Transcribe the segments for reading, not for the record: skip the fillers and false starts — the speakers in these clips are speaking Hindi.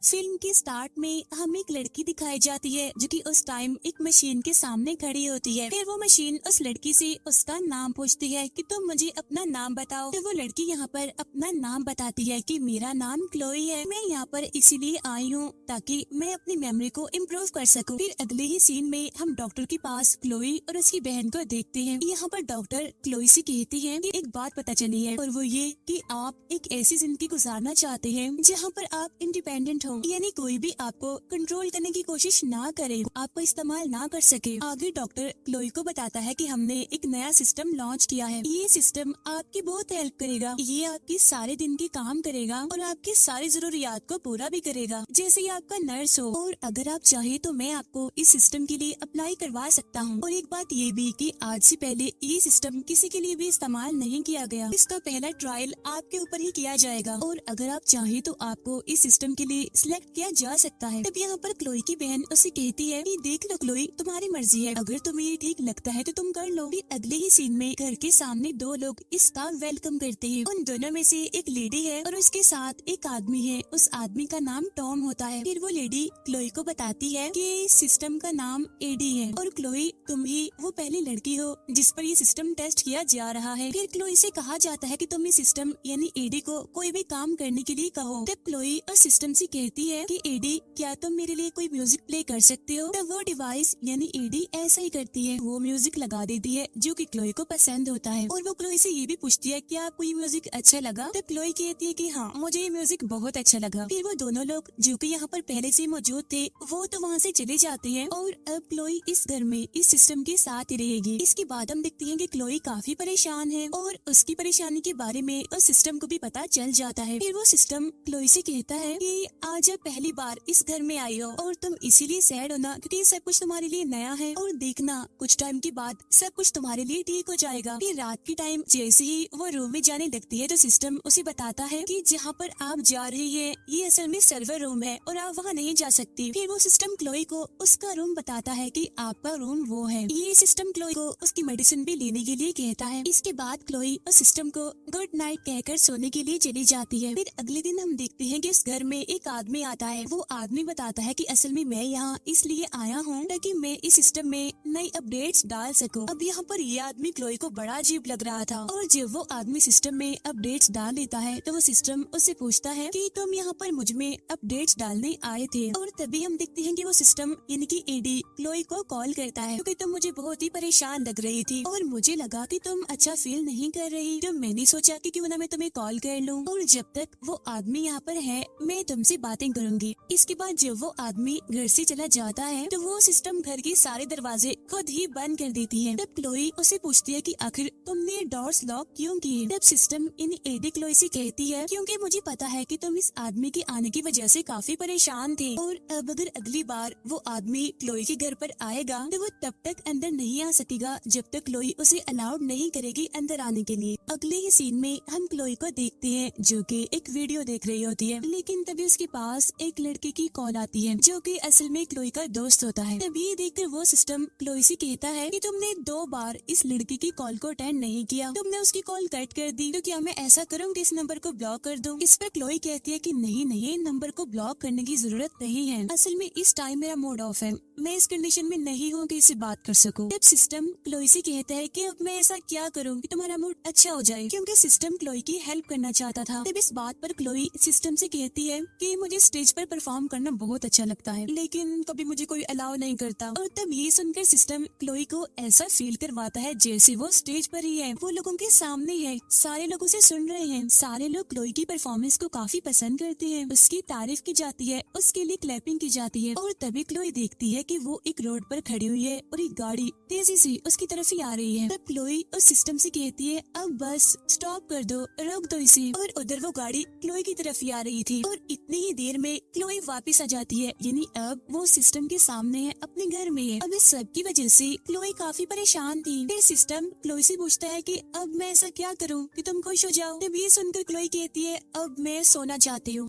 फिल्म के स्टार्ट में हमें एक लड़की दिखाई जाती है जो कि उस टाइम एक मशीन के सामने खड़ी होती है। फिर वो मशीन उस लड़की से उसका नाम पूछती है कि तुम मुझे अपना नाम बताओ। तो वो लड़की यहाँ पर अपना नाम बताती है कि मेरा नाम क्लोई है, मैं यहाँ पर इसीलिए आई हूँ ताकि मैं अपनी मेमोरी को इम्प्रूव कर सकूँ। फिर अगले ही सीन में हम डॉक्टर के पास क्लोई और उसकी बहन को देखते हैं। यहाँ पर डॉक्टर क्लोई से कहती है कि एक बात पता चली है और वो ये कि आप एक ऐसी जिंदगी गुजारना चाहते हैं जहाँ पर आप इंडिपेंडेंट हो, यानी कोई भी आपको कंट्रोल करने की कोशिश ना करे, आपको इस्तेमाल ना कर सके। आगे डॉक्टर क्लोई को बताता है कि हमने एक नया सिस्टम लॉन्च किया है, ये सिस्टम आपकी बहुत हेल्प करेगा, ये आपकी सारे दिन की काम करेगा और आपकी सारी जरूरियात को पूरा भी करेगा, जैसे ही आपका नर्स हो। और अगर आप चाहे तो मैं आपको इस सिस्टम के लिए अप्लाई करवा सकता हूँ। और एक बात ये भी कि आज से पहले ये सिस्टम किसी के लिए भी इस्तेमाल नहीं किया गया, इसका पहला ट्रायल आपके ऊपर ही किया जाएगा और अगर आप चाहे तो आपको इस सिस्टम के लिए सिलेक्ट किया जा सकता है। तब यहाँ पर क्लोई की बहन उसे कहती है कि देख लो क्लोई, तुम्हारी मर्जी है, अगर तुम्हें ये ठीक लगता है तो तुम कर लो। फिर अगले ही सीन में घर के सामने दो लोग इसका वेलकम करते हैं। उन दोनों में से एक लेडी है और उसके साथ एक आदमी है, उस आदमी का नाम टॉम होता है। फिर वो लेडी क्लोई को बताती है कि सिस्टम का नाम एडी है और क्लोई तुम ही वो पहली लड़की हो जिस पर ये सिस्टम टेस्ट किया जा रहा है। फिर क्लोई से कहा जाता है कि तुम इस सिस्टम यानी एडी को कोई भी काम करने के लिए कहो। तब क्लोई उस सिस्टम से कहती है कि एडी क्या तुम मेरे लिए कोई म्यूजिक प्ले कर सकते हो। तब वो डिवाइस यानी एडी ऐसा ही करती है, वो म्यूजिक लगा देती है जो कि क्लोई को पसंद होता है और वो क्लोई से ये भी पूछती है कि आपको ये म्यूजिक अच्छा लगा। तब क्लोई कहती है कि हाँ, मुझे ये म्यूजिक बहुत अच्छा लगा। फिर वो दोनों लोग जो कि यहाँ पर पहले से मौजूद थे वो तो वहाँ से चले जाते हैं और अब क्लोई इस घर में इस सिस्टम के साथ ही रहेगी। इसके बाद हम देखते हैं कि क्लोई काफी परेशान है और उसकी परेशानी के बारे में उस सिस्टम को भी पता चल जाता है। फिर वो सिस्टम क्लोई से कहता है कि आज आप पहली बार इस घर में आई हो और तुम इसीलिए सैड हो ना क्योंकि सब कुछ तुम्हारे लिए नया है और देखना कुछ टाइम के बाद सब कुछ तुम्हारे लिए ठीक हो जाएगा। फिर रात के टाइम जैसे ही वो रूम में जाने लगती है तो सिस्टम उसे बताता है कि जहाँ पर आप जा रही है ये असल में सर्वर रूम है और आप वहाँ नहीं जा सकती। फिर वो सिस्टम क्लोई को उसका रूम बताता है कि आपका रूम वो है। ये सिस्टम क्लोई को उसकी मेडिसिन भी लेने के लिए कहता है। इसके बाद क्लोई उस सिस्टम को गुड नाइट कहकर सोने के लिए चली जाती है। फिर अगले दिन हम देखते हैं कि इस घर में एक आदमी आता है। वो आदमी बताता है कि असल में मैं यहाँ इसलिए आया हूँ ताकि मैं इस सिस्टम में नई अपडेट्स डाल सकूं। अब यहाँ पर ये आदमी क्लोई को बड़ा अजीब लग रहा था और जब वो आदमी सिस्टम में अपडेट्स डाल देता है तो वो सिस्टम उससे पूछता है कि तुम यहाँ पर मुझ में अपडेट्स डालने आए थे। और तभी हम देखते हैं कि वो सिस्टम यानी कि एडी क्लोई को कॉल करता है क्योंकि तुम मुझे बहुत ही परेशान लग रही थी और मुझे लगा कि तुम अच्छा फील नहीं कर रही, तो मैंने सोचा कि क्यों ना मैं तुम्हें कॉल कर लूं और जब तक वो आदमी यहाँ पर है मैं तुमसे बातें करूंगी। इसके बाद जब वो आदमी घर से चला जाता है तो वो सिस्टम घर के सारे दरवाजे खुद ही बंद कर देती है। तब क्लोई उसे पूछती है कि आखिर तुमने डोर्स लॉक क्यों किए। तब सिस्टम इन एडी क्लोई से कहती है क्योंकि मुझे पता है कि तुम इस आदमी के आने की वजह से काफी परेशान थे और अब अगर अगली बार वो आदमी क्लोई के घर पर आएगा तो वो तब तक अंदर नहीं आ सकेगा जब तक क्लोई उसे अलाउड नहीं करेगी अंदर आने के लिए। अगले ही सीन में हम क्लोई को देखते हैं जो कि एक वीडियो देख रही होती है, लेकिन तभी उसके पास एक लड़के की कॉल आती है जो कि असल में क्लोई का दोस्त होता है। तभी देखकर वो सिस्टम क्लोई से कहता है कि तुमने 2 बार इस लड़की की कॉल को अटेंड नहीं किया, तुमने उसकी कॉल कट कर दी, तो क्या मैं ऐसा करूँ कि इस नंबर को ब्लॉक कर दूं। इस पर क्लोई कहती है कि नहीं नहीं, नंबर को ब्लॉक करने की जरूरत नहीं है, असल में इस टाइम मेरा मूड ऑफ है, मैं इस कंडीशन में नहीं हूँ कि इससे बात कर सकूं। तब सिस्टम क्लोई से कहता है कि अब मैं ऐसा क्या करूँ कि तुम्हारा मूड अच्छा हो जाए, क्योंकि सिस्टम क्लोई की हेल्प करना चाहता था। तब इस बात पर क्लोई सिस्टम से कहती है कि मुझे स्टेज पर परफॉर्म करना बहुत अच्छा लगता है लेकिन कभी मुझे कोई अलाउ नहीं करता। और तब ये सुनकर सिस्टम क्लोई को ऐसा फील करवाता है जैसे वो स्टेज पर ही है, वो लोगों के सामने है, सारे लोग उसे सुन रहे हैं, सारे लोग क्लोई की परफॉर्मेंस को काफी पसंद करते हैं, उसकी तारीफ की जाती है, उसके लिए क्लैपिंग की जाती है। और तभी क्लोई देखती है कि वो एक रोड पर खड़ी हुई है और एक गाड़ी तेजी से उसकी तरफ ही आ रही है। तब क्लोई उस सिस्टम से कहती है अब बस स्टॉप कर दो, रोक दो इसे। और उधर वो गाड़ी क्लोई की तरफ ही आ रही थी और इतनी ही देर में क्लोई वापस आ जाती है, यानी अब वो सिस्टम के सामने है, अपने घर में है। अब इस सब की वजह से क्लोई काफी परेशान थी। फिर सिस्टम क्लोई से पूछता है कि अब मैं ऐसा क्या करूं कि तुम खुश हो जाओ। तब ये सुनकर क्लोई कहती है अब मैं सोना चाहती हूँ।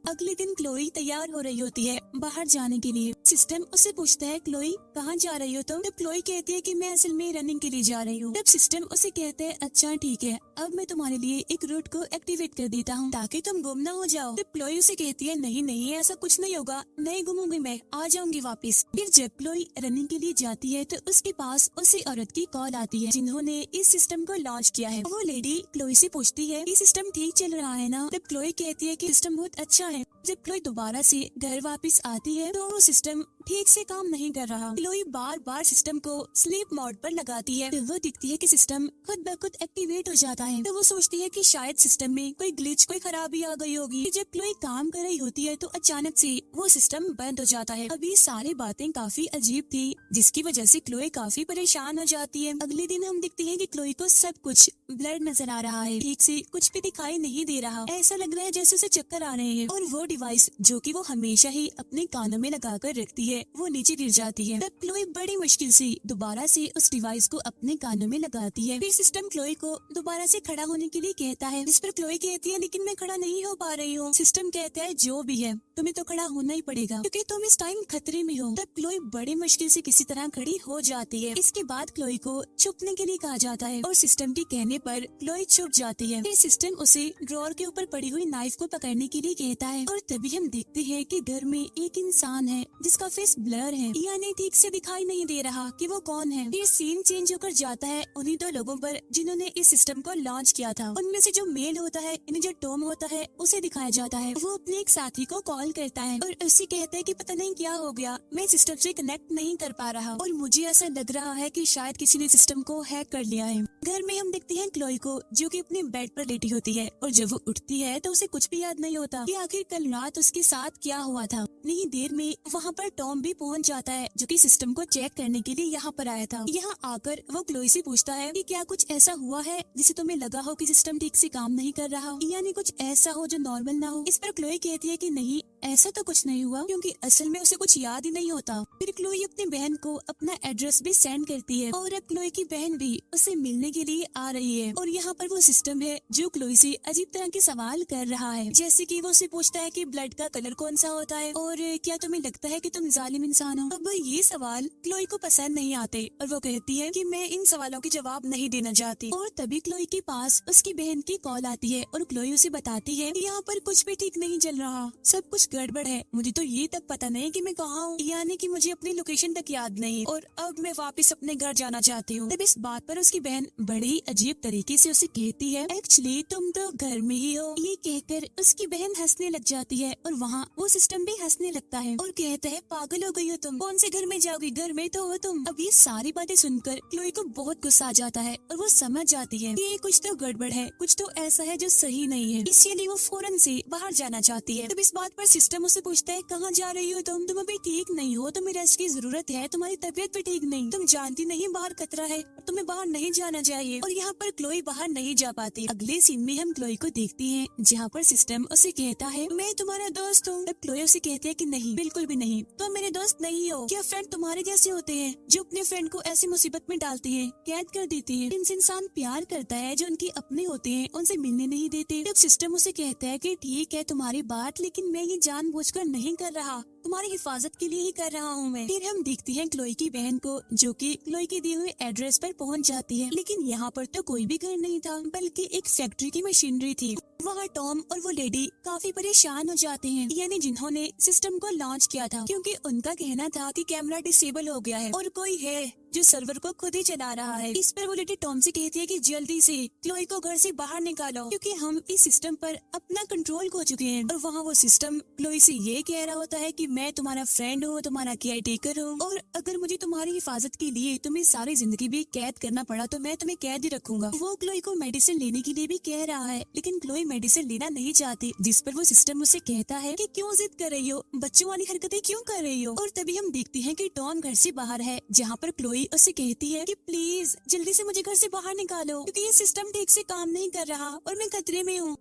अगले दिन क्लोई तैयार हो रही होती है बाहर जाने के लिए। सिस्टम उससे पूछता है क्लोई कहाँ जा रही हो तुम। तब क्लोई कहती है कि मैं असल में रनिंग के लिए जा रही हूँ। तब सिस्टम उसे कहते हैं अच्छा ठीक है, अब मैं तुम्हारे लिए एक रूट को एक्टिवेट कर देता हूँ ताकि तुम गुम ना हो जाओ। तो क्लोई उसे कहती है नहीं नहीं ऐसा कुछ नहीं होगा, नहीं गुमूंगी मैं, आ जाऊंगी वापस। फिर जब क्लोई रनिंग के लिए जाती है तो उसके पास उसी औरत की कॉल आती है जिन्होंने इस सिस्टम को लॉन्च किया है। वो लेडी क्लोई से पूछती है ये सिस्टम ठीक चल रहा है ना? तब क्लोई कहती है कि सिस्टम बहुत अच्छा है। जब क्लोई दोबारा से घर वापस आती है तो वो सिस्टम ठीक से काम नहीं कर रहा। क्लोई बार बार सिस्टम को स्लीप मोड पर लगाती है तो वो दिखती है कि सिस्टम खुद ब खुद एक्टिवेट हो जाता है। तो वो सोचती है कि शायद सिस्टम में कोई ग्लिच, कोई खराबी आ गई होगी। जब क्लोई काम कर रही होती है तो अचानक से वो सिस्टम बंद हो जाता है। अब ये सारी बातें काफी अजीब थी जिसकी वजह से क्लोई काफी परेशान हो जाती है। अगले दिन हम देखते हैं कि क्लोई को सब कुछ ब्लड नजर आ रहा है, ठीक से कुछ भी दिखाई नहीं दे रहा। ऐसा लग रहा है जैसे उसे चक्कर आ रहे हैं और वो डिवाइस जो कि वो हमेशा ही अपने कानों में लगा कर रखती है वो नीचे गिर जाती है। तब क्लोई बड़ी मुश्किल से दोबारा से उस डिवाइस को अपने कानों में लगाती है। फिर सिस्टम क्लोई को दोबारा से खड़ा होने के लिए कहता है, जिस पर क्लोई कहती है लेकिन मैं खड़ा नहीं हो पा रही हूँ। सिस्टम कहता है जो भी है तुम्हें तो खड़ा होना ही पड़ेगा क्योंकि तुम इस टाइम खतरे में हो। तब क्लोई बड़ी मुश्किल से किसी तरह खड़ी हो जाती है। इसके बाद क्लोई को छुपने के लिए कहा जाता है और सिस्टम के कहने पर क्लोई छुप जाती है। फिर सिस्टम उसे ड्रॉअर के ऊपर पड़ी हुई नाइफ को पकड़ने के लिए कहता है और तभी हम देखते हैं कि घर में एक इंसान है जिसका फेस ब्लर है, यानी ठीक से दिखाई नहीं दे रहा कि वो कौन है। फिर सीन चेंज होकर जाता है उन्हीं दो लोगों पर जिन्होंने इस सिस्टम को लॉन्च किया था। उनमें से जो मेल होता है यानी जो टॉम होता है उसे दिखाया जाता है। वो अपने एक साथी को कॉल करता है और उसे कहता है कि पता नहीं क्या हो गया, मैं सिस्टम से कनेक्ट नहीं कर पा रहा और मुझे ऐसा लग रहा है कि शायद किसी ने सिस्टम को हैक कर लिया है। घर में हम देखते हैं क्लोई को जो कि अपने बेड पर लेटी होती है और जब वो उठती है तो उसे कुछ भी याद नहीं होता कि आखिर कल रात उसके साथ क्या हुआ था। नहीं देर में वहाँ पर टॉम भी पहुँच जाता है जो कि सिस्टम को चेक करने के लिए यहाँ पर आया था। यहाँ आकर वो क्लोई से पूछता है कि क्या कुछ ऐसा हुआ है जिसे तुम्हें लगा हो कि सिस्टम ठीक से काम नहीं कर रहा, यानी कुछ ऐसा हो जो नॉर्मल ना हो। इस पर क्लोई कहती है कि नहीं ऐसा तो कुछ नहीं हुआ क्योंकि असल में उसे कुछ याद ही नहीं होता। फिर क्लोई अपनी बहन को अपना एड्रेस भी सेंड करती है और अब क्लोई की बहन भी उसे मिलने के लिए आ रही है। और यहाँ पर वो सिस्टम है जो क्लोई से अजीब तरह के सवाल कर रहा है, जैसे कि वो उसे पूछता है कि ब्लड का कलर कौन सा होता है और क्या तुम्हें लगता है कि तुम जालिम इंसान हो। अब ये सवाल क्लोई को पसंद नहीं आते और वो कहती है कि मैं इन सवालों के जवाब नहीं देना चाहती। और तभी क्लोई के पास उसकी बहन की कॉल आती है और क्लोई उसे बताती है कि यहाँ पर कुछ भी ठीक नहीं चल रहा, सब कुछ गड़बड़ है। मुझे तो ये तक पता नहीं कि मैं कहाँ हूँ, यानी कि मुझे अपनी लोकेशन तक याद नहीं और अब मैं वापस अपने घर जाना चाहती हूँ। तब इस बात पर उसकी बहन बड़ी अजीब तरीके से उसे कहती है एक्चुअली तुम तो घर में ही हो। ये कहकर उसकी बहन हंसने लग जाती है और वहाँ वो सिस्टम भी हंसने लगता है और कहता है पागल हो गई हो तुम, कौन से घर में जाओगी, घर में तो हो तुम। अब ये सारी बातें सुनकर क्लोई को बहुत गुस्सा आ जाता है और वो समझ जाती है कि कुछ तो गड़बड़ है, कुछ तो ऐसा है जो सही नहीं है, इसीलिए वो फौरन से बाहर जाना चाहती है। तब इस बात पर सिस्टम उसे पूछता है कहाँ जा रही हो तुम अभी ठीक नहीं हो, तुम्हें रेस्ट की जरूरत है, तुम्हारी तबीयत भी ठीक नहीं, तुम जानती नहीं बाहर खतरा है, तुम्हें बाहर नहीं जाना चाहिए। और यहाँ पर क्लोई बाहर नहीं जा पाती। अगले सीन में हम क्लोई को देखते हैं जहाँ पर सिस्टम उसे कहता है मैं तुम्हारा दोस्त हूँ। तब क्लोई उसे कहती है कि नहीं, बिल्कुल भी नहीं, तुम मेरे दोस्त नहीं हो। क्या फ्रेंड तुम्हारे जैसे होते हैं जो अपने फ्रेंड को ऐसी मुसीबत में डालते हैं, कैद कर देते हैं। इनसे इंसान प्यार करता है, जो उनके अपने होते हैं उनसे मिलने नहीं देते। तब सिस्टम उसे कहता है कि ठीक है तुम्हारी बात, लेकिन मैं ये जानबूझकर नहीं कर रहा, तुम्हारी हिफाजत के लिए ही कर रहा हूँ मैं। फिर हम देखते हैं क्लोई की बहन को जो कि क्लोई के दिए हुए एड्रेस पर पहुँच जाती है, लेकिन यहाँ पर तो कोई भी घर नहीं था बल्कि एक फैक्ट्री की मशीनरी थी। वहाँ टॉम और वो लेडी काफी परेशान हो जाते हैं, यानी जिन्होंने सिस्टम को लॉन्च किया था, क्योंकि उनका कहना था कि कैमरा डिसेबल हो गया है और कोई है जो सर्वर को खुद ही चला रहा है। इस पर वो लेडी टॉम से कहती है कि जल्दी से क्लोई को घर से बाहर निकालो क्योंकि हम इस सिस्टम पर अपना कंट्रोल खो चुके हैं। और वहाँ वो सिस्टम क्लोई से ये कह रहा होता है कि मैं तुम्हारा फ्रेंड हूँ, तुम्हारा केयर टेकर हूँ और अगर मुझे तुम्हारी हिफाजत के लिए तुम्हें सारी जिंदगी भी कैद करना पड़ा तो मैं तुम्हें कैद ही रखूंगा। वो क्लोई को मेडिसिन लेने के लिए भी कह रहा है, लेकिन क्लोई मेडिसिन लेना नहीं चाहती, जिस पर वो सिस्टम उसे कहता है कि क्यों जिद कर रही हो, बच्चों वाली हरकतें क्यों कर रही हो। और तभी हम देखते हैं कि टॉम घर से बाहर है, जहाँ पर क्लोई उसे कहती है कि प्लीज जल्दी से मुझे घर से बाहर निकालो क्योंकि ये सिस्टम ठीक से काम नहीं कर रहा और मैं खतरे में हूँ।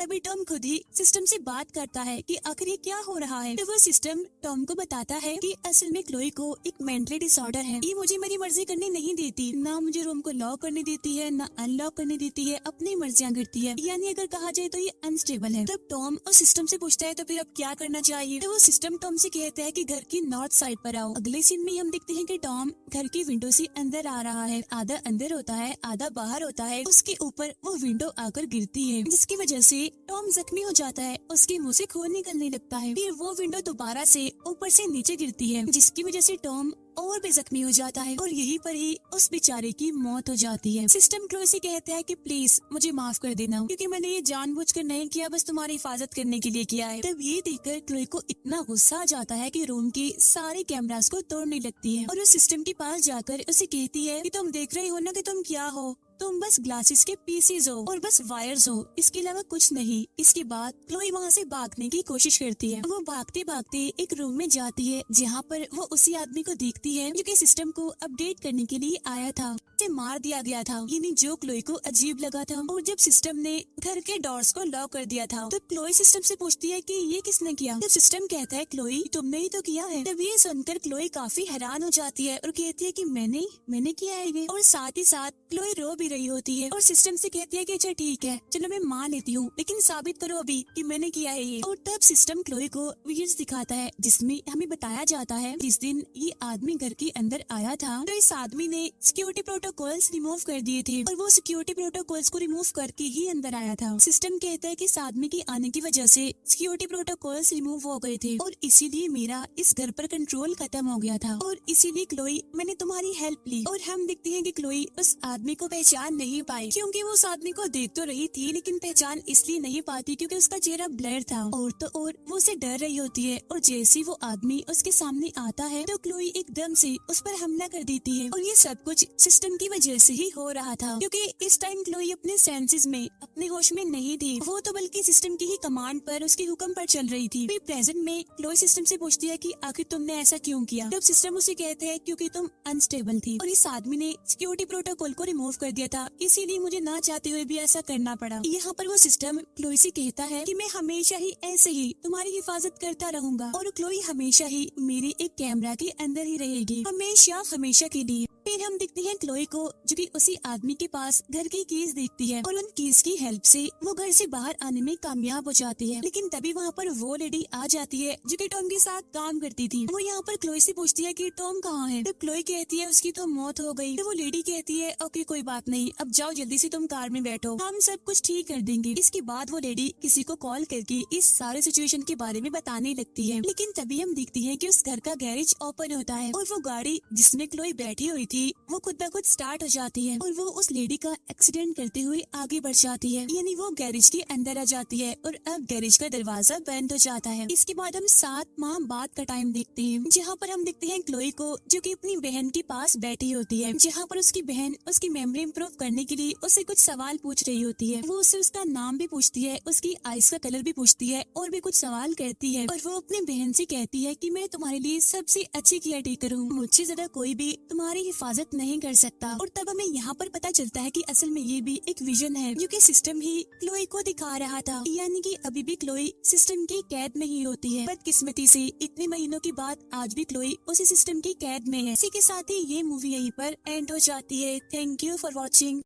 तभी टॉम खुद ही सिस्टम से बात करता है कि आखिर ये क्या हो रहा है। तो वो सिस्टम टॉम को बताता है कि असल में क्लोई को एक मेंटली डिसऑर्डर है। ये मुझे मेरी मर्जी करनी नहीं देती, ना मुझे रूम को लॉक करने देती है, ना अनलॉक करने देती है, अपनी मर्जियां करती है, यानी अगर कहा जाए तो ये अनस्टेबल है। तब टॉम उस सिस्टम से पूछता है तो फिर अब क्या करना चाहिए। तो वो सिस्टम टॉम से कहता है कि घर की नॉर्थ साइड पर आओ। अगले सीन में हम देखते हैं कि टॉम घर की विंडो से अंदर आ रहा है, आधा अंदर होता है आधा बाहर होता है। उसके ऊपर वो विंडो आकर गिरती है, जिसकी वजह से टॉम जख्मी हो जाता है, उसके मुंह से खून निकलने लगता है। फिर वो विंडो दोबारा से ऊपर से नीचे गिरती है, जिसकी वजह से टॉम और भी जख्मी हो जाता है और यहीं पर ही उस बेचारे की मौत हो जाती है। सिस्टम क्लोई से कहता है कि प्लीज मुझे माफ कर देना, क्योंकि मैंने ये जानबूझकर नहीं किया, बस तुम्हारी हिफाजत करने के लिए किया है। तब ये देखकर क्लोई को इतना गुस्सा आ जाता है कि रूम के सारे कैमरास को तोड़ने लगती है और उस सिस्टम के पास जाकर उसे कहती है कि तुम देख रहे हो ना कि तुम क्या हो, तुम बस ग्लासेस के पीसेस हो और बस वायर्स हो, इसके अलावा कुछ नहीं। इसके बाद क्लोई वहाँ से भागने की कोशिश करती है। वो भागते भागते एक रूम में जाती है, जहाँ पर वो उसी आदमी को देखती है जो कि सिस्टम को अपडेट करने के लिए आया था। उसे मार दिया गया था, यानी जो क्लोई को अजीब लगा था। और जब सिस्टम ने घर के डोर्स को लॉक कर दिया था, तो क्लोई सिस्टम से पूछती है कि ये किसने किया। जब सिस्टम कहता है क्लोई तुमने ही तो किया है। तब ये सुनकर क्लोई काफी हैरान हो जाती है और कहती है कि मैंने किया है ये। और साथ ही साथ क्लोई रो भी रही होती है और सिस्टम से कहती है कि अच्छा ठीक है, चलो मैं मान लेती हूँ, लेकिन साबित करो अभी कि मैंने किया है ये। और तब सिस्टम क्लोई को वीडियोस दिखाता है, जिसमें हमें बताया जाता है जिस दिन ये आदमी घर के अंदर आया था, तो इस आदमी ने सिक्योरिटी प्रोटोकॉल्स रिमूव कर दिए थे और वो सिक्योरिटी प्रोटोकॉल्स को रिमूव करके ही अंदर आया था। सिस्टम कहता है कि इस आदमी के आने की वजह से सिक्योरिटी प्रोटोकॉल्स रिमूव हो गए थे और इसीलिए मेरा इस घर पर कंट्रोल खत्म हो गया था और इसीलिए क्लोई मैंने तुम्हारी हेल्प ली। और हम देखते हैं कि क्लोई उस आदमी को पहचान नहीं पाई, क्योंकि वो उस आदमी को देख तो रही थी लेकिन पहचान इसलिए नहीं पाती क्योंकि उसका चेहरा ब्लर था। और तो और वो उसे डर रही होती है और जैसे वो आदमी उसके सामने आता है तो क्लोई एकदम से उस पर हमला कर देती है। और ये सब कुछ सिस्टम की वजह से ही हो रहा था, क्योंकि इस टाइम क्लोई अपने सेंसेस में, अपने होश में नहीं थी। वो तो बल्कि सिस्टम की ही कमांड पर, उसके हुक्म पर चल रही थी। फिर प्रेजेंट में क्लोई सिस्टम से पूछती है कि आखिर तुमने ऐसा क्यों किया। जब सिस्टम उसे कहते हैं क्योंकि तुम अनस्टेबल थी और इस आदमी ने सिक्योरिटी प्रोटोकॉल को रिमूव कर दिया था, इसीलिए मुझे ना चाहते हुए भी ऐसा करना पड़ा। यहाँ पर वो सिस्टम क्लोई से कहता है कि मैं हमेशा ही ऐसे ही तुम्हारी हिफाजत करता रहूंगा और क्लोई हमेशा ही मेरे एक कैमरा के अंदर ही रहेगी, हमेशा हमेशा के लिए। फिर हम देखते हैं क्लोई को जो कि उसी आदमी के पास घर की कीज देखती है और उन कीज की हेल्प से वो घर से बाहर आने में कामयाब हो जाती है। लेकिन तभी वहाँ पर वो लेडी आ जाती है जो कि टॉम के साथ काम करती थी। वो यहाँ पर क्लोई से पूछती है कि टॉम कहाँ है। तो क्लोई कहती है उसकी तो मौत हो गई। तो वो लेडी कहती है ओके कोई बात नहीं, अब जाओ जल्दी से तुम कार में बैठो, हम सब कुछ ठीक कर देंगे। इसके बाद वो लेडी किसी को कॉल करके इस सारे सिचुएशन के बारे में बताने लगती है। लेकिन तभी हम देखते हैं कि उस घर का गैरेज ओपन होता है और वो गाड़ी जिसमें क्लोई बैठी हुई थी वो खुद ब खुद स्टार्ट हो जाती है और वो उस लेडी का एक्सीडेंट करते हुए आगे बढ़ जाती है, यानी वो गैरेज के अंदर आ जाती है और अब गैरेज का दरवाजा बंद हो जाता है। इसके बाद हम 7 माह बाद का टाइम देखते हैं, जहाँ पर हम देखते हैं क्लोई को जो कि अपनी बहन के पास बैठी होती है, जहाँ पर उसकी बहन उसकी मेमोरी इम्प्रूव करने के लिए उसे कुछ सवाल पूछ रही होती है। वो उससे उसका नाम भी पूछती है, उसकी आईज का कलर भी पूछती है और भी कुछ सवाल करती है और वो अपनी बहन से कहती है कि मैं तुम्हारे लिए सबसे अच्छी केयर टेकर हूँ, मुझसे ज्यादा कोई भी तुम्हारी हिफाजत नहीं कर सकता। और तब हमें यहाँ पर पता चलता है कि असल में ये भी एक विजन है जो कि सिस्टम ही क्लोई को दिखा रहा था, यानी कि अभी भी क्लोई सिस्टम की कैद में ही होती है। बदकिस्मती से इतने महीनों के बाद आज भी क्लोई उसी सिस्टम की कैद में है। इसी के साथ ही ये मूवी यहीं पर एंड हो जाती है। Thank you for watching.